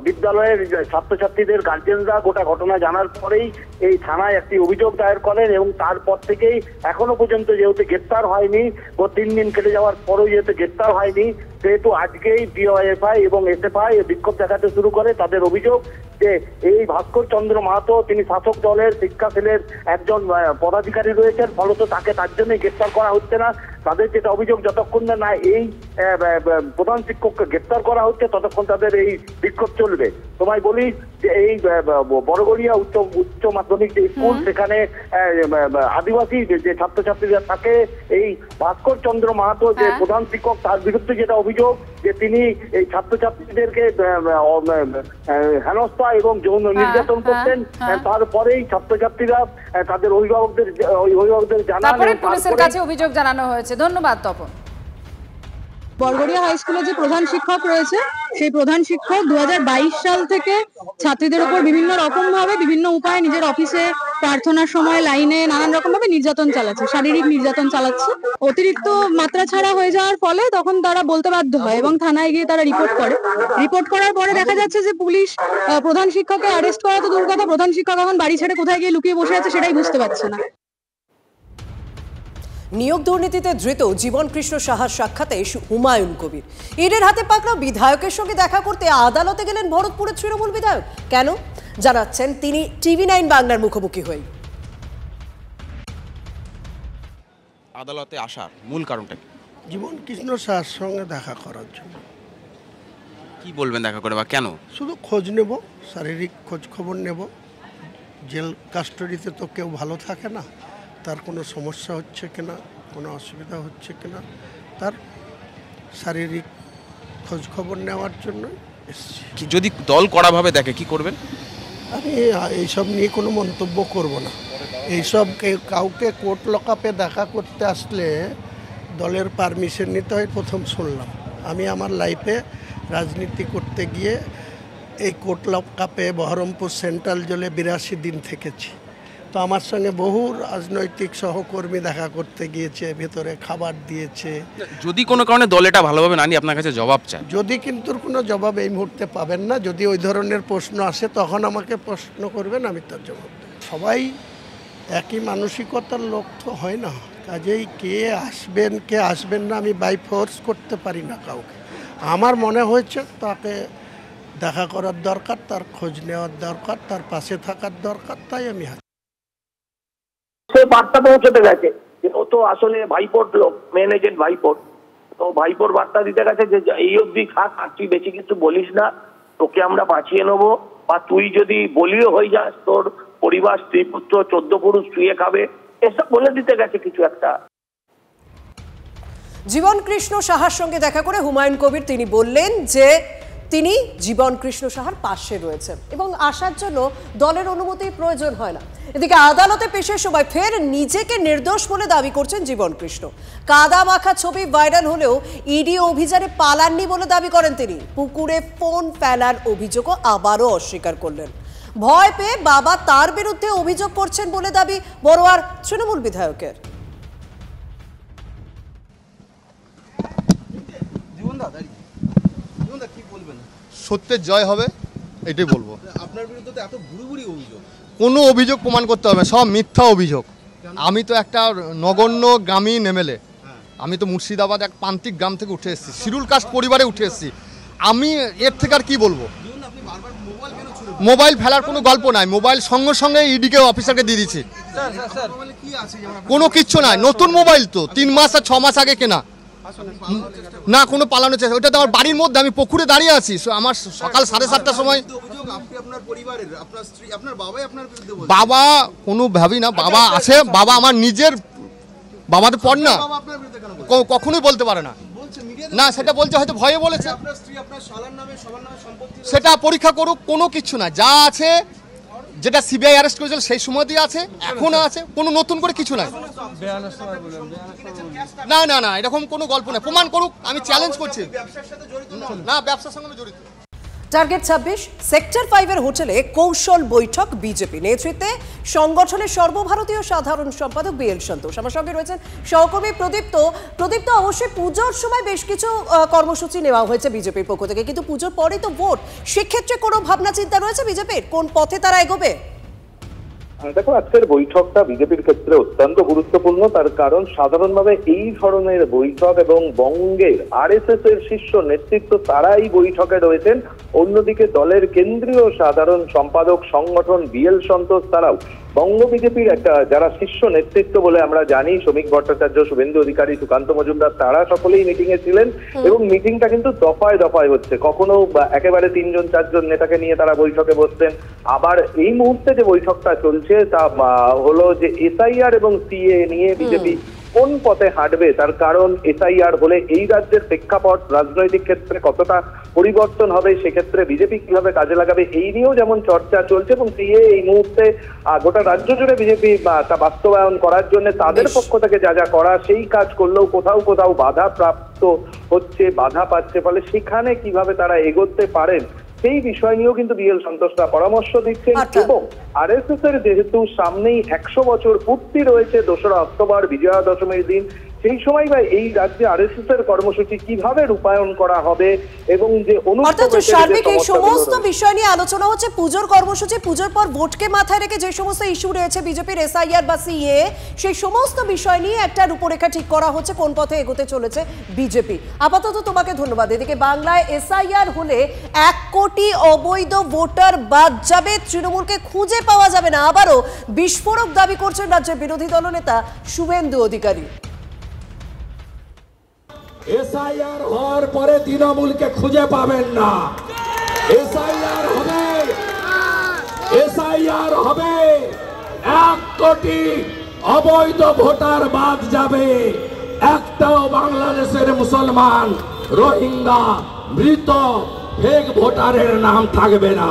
বিদ্যালয়ের ছাত্রছাত্রীদের গার্জেনরা গোটা ঘটনা জানার পরেই এই থানায় একটি অভিযোগ দায়ের করেন এবং তারপর থেকেই এখনো পর্যন্ত যেহেতু গ্রেপ্তার হয়নি, 3 দিন কেটে যাওয়ার পরেও যেহেতু গ্রেপ্তার হয়নি, সেহেতু আজকেই ডিওএফআই এবং এসএফআই বিক্ষোভ দেখাতে শুরু করে। তাদের অভিযোগ যে এই ভাস্কর চন্দ্র মাহাতো তিনি শাসক দলের শিক্ষা সেলের একজন পদাধিকারী রয়েছেন, ফলত তার জন্যই গ্রেপ্তার করা হচ্ছে না। তাদের যেটা অভিযোগ, যতক্ষণ না এই প্রধান শিক্ষককে গ্রেপ্তার করা হচ্ছে ততক্ষণ তাদের এই বিক্ষোভ চলবে। তোমায় বলি যে এই বড়গড়িয়া উচ্চ মাধ্যমিক যে স্কুল, সেখানে আদিবাসী যে ছাত্রছাত্রীরা থাকে, এই ভাস্কর চন্দ্র মাহাতো যে প্রধান শিক্ষক তার বিরুদ্ধে যেটা অভিযোগ যে তিনি এই ছাত্রছাত্রীদেরকে হেনস্থা এবং যৌন নির্যাতন করতেন। তারপরেই ছাত্রছাত্রীরা তাদের অভিভাবকদের জানান, পুলিশের কাছে অভিযোগ জানানো হয়েছে। ধন্যবাদ তপন। বড়গড়িয়া হাই স্কুলের যে প্রধান শিক্ষক রয়েছে, সেই প্রধান শিক্ষক 2022 সাল থেকে ছাত্রীদের উপর বিভিন্ন রকম ভাবে বিভিন্ন উপায়ে নিজের অফিসে প্রার্থনার সময় লাইনে নানান রকম ভাবে নির্যাতন চালাচ্ছে, শারীরিক নির্যাতন চালাচ্ছে। অতিরিক্ত মাত্রা ছাড়া হয়ে যাওয়ার ফলে তখন তারা বলতে বাধ্য হয় এবং থানায় গিয়ে তারা রিপোর্ট করার পরে দেখা যাচ্ছে যে পুলিশ প্রধান শিক্ষককে অ্যারেস্ট করা তো দূর কথা, প্রধান শিক্ষক এখন বাড়ি ছেড়ে কোথায় গিয়ে লুকিয়ে বসে আছে সেটাই বুঝতে পারছে না। নিয়োগ দুর্নীতিতে ধৃত জীবন কৃষ্ণ সাহার সাক্ষাতে হুমায়ুন কবির। ইডির হাতে পাকড়াও বিধায়কের সঙ্গে দেখা করতে আদালতে গেলেন ভরতপুরের তৃণমূল বিধায়ক। কেন জানাচ্ছেন তিনি TV9 বাংলার মুখোমুখি হয়ে। আদালতে আসার মূল কারণটা কি? জীবন কৃষ্ণ সাহার সঙ্গে দেখা করার জন্য। কি বলবেন দেখা করে বা কেন? শুধু খোঁজ নেব, শারীরিক খোঁজ খবর নেব। জেল কাস্টডিতে তো কেউ ভালো থাকে না, তার কোনো সমস্যা হচ্ছে কিনা, কোনো অসুবিধা হচ্ছে কিনা, তার শারীরিক খোঁজ খবর নেওয়ার জন্য এসেছি। যদি দল কড়াভাবে দেখে কি করবেন? আমি এইসব নিয়ে কোনো মন্তব্য করব না। এইসব কাউকে কোর্ট লকআপে দেখা করতে আসলে দলের পারমিশন নিতে হয়, প্রথম শুনলাম। আমি আমার লাইফে রাজনীতি করতে গিয়ে এই কোর্ট লকআপে বহরমপুর সেন্ট্রাল জেলে 82 দিন থেকেছি। তো আমার সঙ্গে বহু রাজনৈতিক সহকর্মী দেখা করতে গিয়েছে, ভেতরে খাবার দিয়েছে। যদি কোনো কারণে দল এটা ভালোভাবে না নিয়ে আপনার কাছে জবাব চায়, যদি কিন্তু কোনো জবাব এই মুহূর্তে পাবেন না, যদি ওই ধরনের প্রশ্ন আসে তখন আমাকে প্রশ্ন করবেন, আমি তার জবাব দেব। সবাই একই মানসিকতার লোক তো হয় না, কাজেই কে আসবেন কে আসবেন না আমি বাই ফোর্স করতে পারি না কাউকে। আমার মনে হয়েছে তাকে দেখা করার দরকার, তার খোঁজ নেওয়ার দরকার, তার পাশে থাকার দরকার, তাই আমি সে বার্তা পৌঁছতে গেছে যে ও তো আসলে ভাইপোর লোক, মেন এজেন্ট ভাইপোর, তো ভাইপোর বার্তা দিতে গেছে যে এই অবধি থাক, আর তুই বেশি কিছু বলিস না, তোকে আমরা বাঁচিয়ে নেবো, বা তুই যদি বলিও হয়ে যাস তোর পরিবার, স্ত্রী পুত্র 14 পুরুষ শুয়ে খাবে, এসব বলে দিতে গেছে কিছু একটা। জীবন কৃষ্ণ সাহার সঙ্গে দেখা করে হুমায়ুন কবির তিনি বললেন যে তিনি জীবন কৃষ্ণ সাহার পাশে রয়েছেন এবং আসার জন্য দলের অনুমতির প্রয়োজন হয় না। এদিকে আদালতে পেশের সময় ফের নিজেকে নির্দোষ বলে দাবি করছেন জীবন কৃষ্ণ। কাদা মাখা ছবি ভাইরাল হলেও ইডি অভিযানে পালাননি বলে দাবি করেন তিনি। পুকুরে ফোন ফেলার অভিযোগও আবারও অস্বীকার করলেন। ভয় পেয়ে বাবা তার বিরুদ্ধে অভিযোগ করছেন বলে দাবি বড়ুয়ার তৃণমূল বিধায়কের। সত্যের জয় হবে, এটাই বলবো। আপনার বিরুদ্ধে তো এত ভুরি অভিযোগ, কোনো অভিযোগ প্রমাণ করতে হবে, সব মিথ্যা অভিযোগ। আমি তো একটা নগণ্য গ্রামীণ এমএলএ, আমি তো মুর্শিদাবাদ এক প্রান্তিক গ্রাম থেকে উঠে এসেছি, শিডিউল কাস্ট পরিবারে উঠে এসেছি। আমি এর থেকে আর কি বলবো? মোবাইল ফেলার কোনো গল্প নাই, মোবাইল সঙ্গে সঙ্গে ইডিকে অফিসারকে দিয়ে দিচ্ছি, কোনো কিচ্ছু নাই। নতুন মোবাইল তো 3 মাস আর 6 মাস আগে কেনা, না কোনো পালানো চেষ্টা। ওটা তো আমার বাড়ির মধ্যে, আমি পুকুরে দাঁড়িয়ে আছি, আমার সকাল 7:30টার সময়। বাবা কোনো ভাবি না, বাবা আছে, বাবা আমার নিজের, বাবা তো পড় না, কখনোই বলতে পারে না। না সেটা বলছে, হয়তো ভয়ে বলেছে, সেটা পরীক্ষা করুক, কোনো কিছু না। যা আছে, যেটা সিবিআই অ্যারেস্ট করেছিল সেই সময় দিয়ে আছে, এখনো আছে, কোনো নতুন করে কিছু নাই। না না না, এরকম কোনো গল্প না, প্রমাণ করুক, আমি চ্যালেঞ্জ করছি। না, ব্যবসার সঙ্গে জড়িত। টার্গেট 26 সেক্টর 5 এর হোটেলে কৌশল বৈঠক বিজেপি নেতৃত্বে সংগঠনের সর্বভারতীয় সাধারণ সম্পাদক বিএল সন্তোষ। আমার সঙ্গে রয়েছেন সহকর্মী প্রদীপ্ত। অবশ্যই পুজোর সময় বেশ কিছু কর্মসূচি নেওয়া হয়েছে বিজেপির পক্ষ থেকে, কিন্তু পুজোর পরেই তো ভোট, সেক্ষেত্রে কোনো ভাবনা চিন্তা রয়েছে বিজেপির, কোন পথে তারা এগোবে? দেখো, আজকের বৈঠকটা বিজেপির ক্ষেত্রে অত্যন্ত গুরুত্বপূর্ণ, তার কারণ সাধারণভাবে এই ধরনের বৈঠক এবং বঙ্গের আরএসএস এর শীর্ষ নেতৃত্ব তারা এই বৈঠকে রয়েছেন। অন্যদিকে দলের কেন্দ্রীয় সাধারণ সম্পাদক সংগঠন বিএল সন্তোষ তারাও বঙ্গ বিজেপির একটা যারা শীর্ষ নেতৃত্ব বলে আমরা জানি, শ্রমিক ভট্টাচার্য, শুভেন্দু অধিকারী, সুকান্ত মজুমদার, তারা সকলেই মিটিং এ ছিলেন এবং মিটিংটা কিন্তু দফায় দফায় হচ্ছে। কখনো একেবারে 3-4 নেতাকে নিয়ে তারা বৈঠকে বসছেন, আবার এই মুহূর্তে যে বৈঠকটা চলছে তা হলো যে এসআইআর এবং সিএ নিয়ে বিজেপি কোন পথে হাঁটবে। তার কারণ এসআইআর হলে এই রাজ্যের প্রেক্ষাপট রাজনৈতিক ক্ষেত্রে কতটা পরিবর্তন হবে, সেক্ষেত্রে বিজেপি কিভাবে কাজে লাগাবে, এই নিয়েও যেমন চর্চা চলছে। এবং সিএ এই মুহূর্তে গোটা রাজ্য জুড়ে বিজেপি তা বাস্তবায়ন করার জন্য তাদের পক্ষ থেকে যা যা করা সেই কাজ করলেও কোথাও কোথাও বাধা প্রাপ্ত হচ্ছে, বাধা পাচ্ছে, ফলে সেখানে কিভাবে তারা এগোতে পারেন সেই বিষয় নিয়েও কিন্তু বিএল সন্তোষরা পরামর্শ দিচ্ছেন। এবং আরএসএস এর যেহেতু সামনেই 100 বছর পূর্তি রয়েছে 2রা অক্টোবর বিজয়া দশমীর দিন, সেই সময় বা এই রাজ্যে আরএসএস এর কর্মসূচি কিভাবে রূপায়ণ করা হবে এবং যে সার্বিক এই সমস্ত বিষয় নিয়ে আলোচনা হচ্ছে। পুজোর কর্মসূচি, পুজোর পর ভোটকে মাথায় রেখে যে সমস্ত ইস্যু রয়েছে বিজেপির, এসআইআর বা সিএ, সেই সমস্ত বিষয় নিয়ে একটা রূপরেখা ঠিক করা হচ্ছে, কোন পথে এগোতে চলেছে বিজেপি। আপাতত তোমাকে ধন্যবাদ। এদিকে বাংলায় এসআইআর হলে 1 কোটি অবৈধ ভোটার বাদ যাবে, তৃণমূলকে খুঁজে পাওয়া যাবে না। আবারও বিস্ফোরক দাবি করছেন রাজ্যের বিরোধী দলনেতা শুভেন্দু অধিকারী। এসআইআর হওয়ার পরে তৃণমূলকে খুঁজে পাবেন না। এসআইআর হবে, এসআইআর হবে, 1 কোটি অবৈধ ভোটার বাদ যাবে, একটাও বাংলাদেশের মুসলমান, রোহিঙ্গা, মৃত ফেক ভোটারের নাম থাকবে না।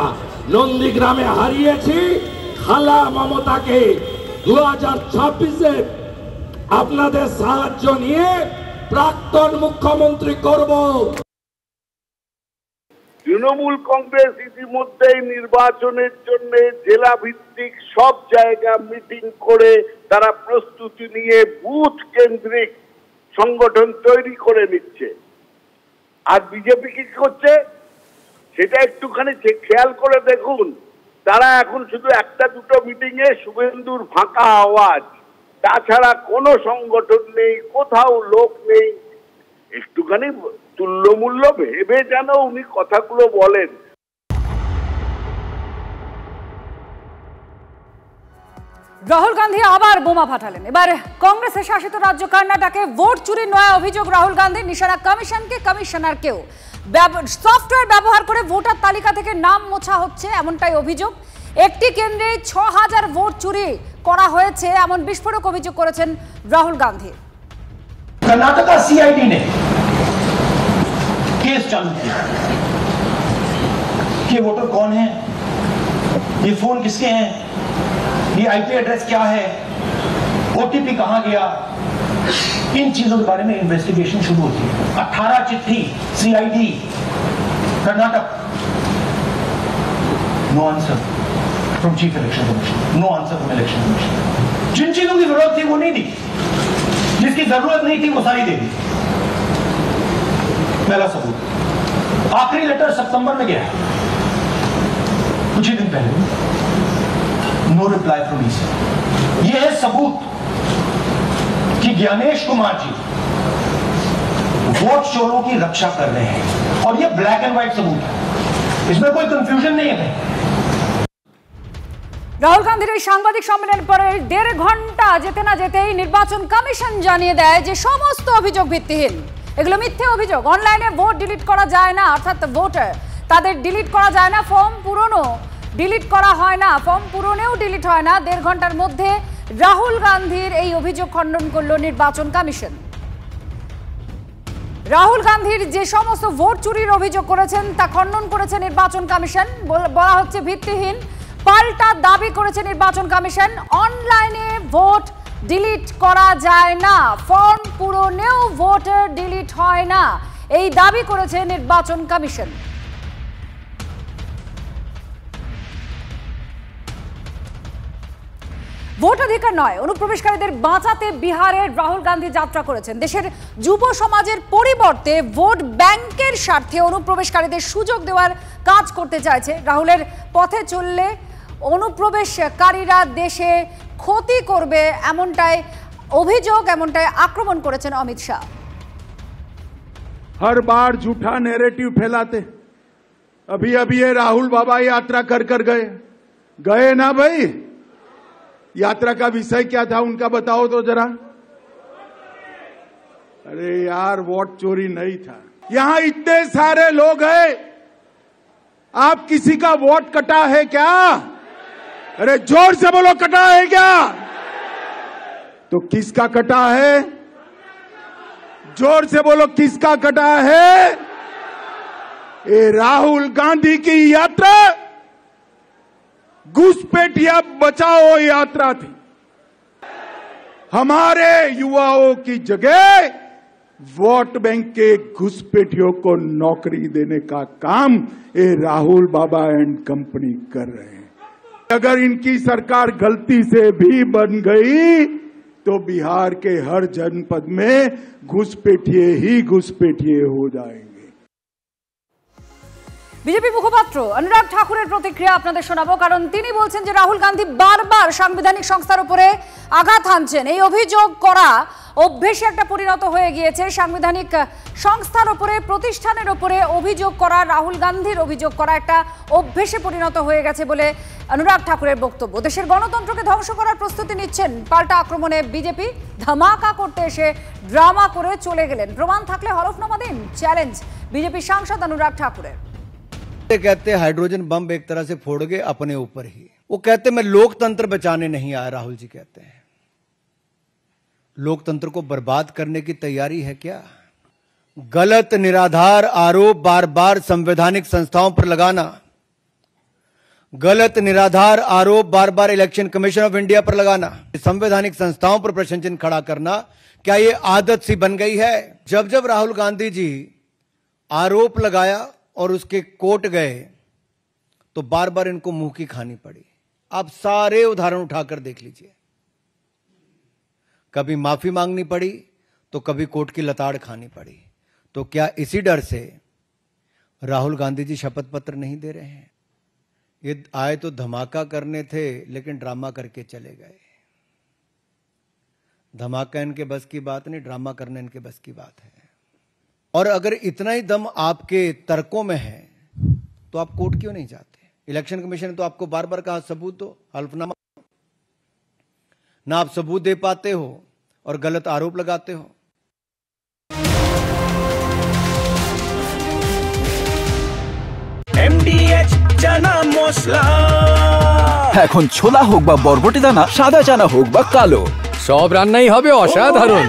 নন্দীগ্রামে হারিয়েছি খালা মমতাকে, 2026-এ আপনাদের সাহায্য নিয়ে প্রাক্তন মুখ্যমন্ত্রী করব। তৃণমূল কংগ্রেস ইতিমধ্যেই নির্বাচনের জন্য জেলা ভিত্তিক সব জায়গা মিটিং করে তারা প্রস্তুতি নিয়ে বুথ কেন্দ্রিক সংগঠন তৈরি করে নিচ্ছে। আর বিজেপি কি করছে সেটা একটুখানি খেয়াল করে দেখুন। তারা এখন শুধু একটা দুটো মিটিং এ শুভেন্দুর ফাঁকা আওয়াজ, তাছাড়া কোনো সংগঠন নেই, কোথাও লোক নেই। একটুখানি তুল্যমূল্য ভেবে যেন উনি কথাগুলো বলেন। রাহুল গান্ধী আবার বোমা ফাটালেন। এবার কংগ্রেসের শাসিত রাজ্য কর্ণাটকে ভোট চুরির নয়া অভিযোগ রাহুল গান্ধীর। নিশানা কমিশনকে, কমিশনারকেও। সফটওয়্যার ব্যবহার করে ভোটার তালিকা থেকে নাম মোছা হচ্ছে, এমনটাই অভিযোগ। একটি কেন্দ্রে ৬,০০০ ভোট চুরি করা হয়েছে এমন বিস্ফোরক অভিযোগ করেছেন রাহুল গান্ধী। कर्नाटका सीआईडी ने केस चालू किया कि वोटर कौन है, ये फोन किसके हैं, ये आईपी एड्रेस क्या है, ओटीपी कहां गया, इन चीजों के बारे में इन्वेस्टिगेशन शुरू होती है। 18 चिट्ठी CID Karnataka, no answer from chief election commission, no answer from election commission. जिन चीजों की जरूरत थी वो नहीं दी, जिसकी जरूरत नहीं थी वो सारी दे दी। पहला सबूत, आखिरी लेटर सितंबर में गया, कुछ ही दिन पहले, नो रिप्लाई फ्रॉम ईसी। ये है सबूत कि ज्ञानेश कुमार जी वोट चोरों की रक्षा कर रहे हैं, और ये ब्लैक एंड व्हाइट सबूत है, इसमें कोई कंफ्यूजन नहीं है। রাহুল গান্ধীর এই সাংবাদিক সম্মেলনের পরে ১.৫ ঘন্টা যেতে না যেতেই নির্বাচন কমিশন জানিয়ে দেয় যে সমস্ত অভিযোগ ভিত্তিহীন, এগুলো মিথ্যে অভিযোগ। অনলাইনে ভোট ডিলিট করা যায় না, অর্থাৎ ভোটার তাদের ডিলিট করা যায় না, ফর্ম পূরণও ডিলিট করা হয় না, ফর্ম পূরণেও ডিলিট হয় না। ১.৫ ঘন্টার মধ্যে রাহুল গান্ধীর এই অভিযোগ খণ্ডন করল নির্বাচন কমিশন। রাহুল গান্ধীর যে সমস্ত ভোট চুরির অভিযোগ করেছেন তা খণ্ডন করেছে নির্বাচন কমিশন। বলা হচ্ছে ভিত্তিহীন। পাল্টা দাবি করেছে নির্বাচন কমিশন, অনলাইনে ভোট ডিলিট করা যায় না, ফর্ম পূরণেও ভোটার ডিলিট হয় না, এই দাবি করেছে নির্বাচন কমিশন। ভোটাধিকার নয়, অনুপ্রবেশকারীদের বাঁচাতে বিহারে রাহুল গান্ধী যাত্রা করেছেন। দেশের যুব সমাজের পরিবর্তে ভোট ব্যাংকের স্বার্থে অনুপ্রবেশকারীদের সুযোগ দেওয়ার কাজ করতে চাইছে। রাহুলের পথে চললে অনুপ্রবেশকারীরা দেশে ক্ষতি করবে, এমনটাই অভিযোগ, এমনটাই আক্রমণ করেছেন অমিত শাহ। हर बार झूठा नैरेटिव फैलाते। अभी अभी ये राहुल बाबा यात्रा कर गए ना भाई। यात्रा का विषय क्या था उनका बताओ तो जरा। अरे यार वोट चोरी नहीं था, यहां इतने सारे लोग हैं, आप किसी का वोट कटा है क्या? अरे जोर से बोलो, कटा है क्या? तो किसका कटा है? जोर से बोलो, किसका कटा है? ये राहुल गांधी की यात्रा घुसपैठिया बचाओ यात्रा थी। हमारे युवाओं की जगह वोट बैंक के घुसपैठियों को नौकरी देने का काम ये राहुल बाबा एंड कंपनी कर रहे हैं। अगर इनकी सरकार गलती से भी बन गई तो बिहार के हर जनपद में घुसपैठिए ही घुसपैठिए हो जाएंगे। বিজেপি মুখপাত্র অনুরাগ ঠাকুরের প্রতিক্রিয়া আপনাদের শোনাবো, কারণ তিনি বলছেন যে রাহুল গান্ধী বারবার সাংবিধানিক সংস্থার উপরে আঘাত হানছেন। এই অভিযোগ করা অভ্যেসে একটা পরিণত হয়ে গিয়েছে। সাংবিধানিক সংস্থার উপরে, প্রতিষ্ঠানের উপরে অভিযোগ করা, রাহুল গান্ধীর অভিযোগ করা একটা অভ্যেসে পরিণত হয়ে গেছে বলে অনুরাগ ঠাকুরের বক্তব্য। দেশের গণতন্ত্রকে ধ্বংস করার প্রস্তুতি নিচ্ছেন। পাল্টা আক্রমণে বিজেপি ধামাকা করতে এসে ড্রামা করে চলে গেলেন। প্রমাণ থাকলে হলফনামা দিন, চ্যালেঞ্জ বিজেপি সাংসদ অনুরাগ ঠাকুরের। कहते हाइड्रोजन बम एक तरह से फोड़ गए अपने ऊपर ही। वो कहते मैं लोकतंत्र बचाने नहीं आया, राहुल जी कहते हैं। लोकतंत्र को बर्बाद करने की तैयारी है क्या? गलत निराधार आरोप बार बार संवैधानिक संस्थाओं पर लगाना, गलत निराधार आरोप बार बार इलेक्शन कमीशन ऑफ इंडिया पर लगाना, संवैधानिक संस्थाओं पर प्रश्न चिन्ह खड़ा करना, क्या यह आदत सी बन गई है? जब जब राहुल गांधी जी आरोप लगाया और उसके कोर्ट गए तो बार बार इनको मुंह की खानी पड़ी। आप सारे उदाहरण उठाकर देख लीजिए, कभी माफी मांगनी पड़ी तो कभी कोर्ट की लताड़ खानी पड़ी। तो क्या इसी डर से राहुल गांधी जी शपथ पत्र नहीं दे रहे हैं? ये आए तो धमाका करने थे, लेकिन ड्रामा करके चले गए। धमाका इनके बस की बात नहीं, ड्रामा करना इनके बस की बात है। और अगर इतना ही दम आपके तर्कों में है तो आप कोर्ट क्यों नहीं जाते? इलेक्शन कमीशन ने तो आपको बार बार कहा सबूत दो, हल्फनामा। ना आप सबूत दे पाते हो और गलत आरोप लगाते हो। MDH চানা মশলা এখন ছোলা হোক বা বরবটি দানা, সাদা চানা হোক বা কালো, সব রান্নাই হবে অসাধারণ।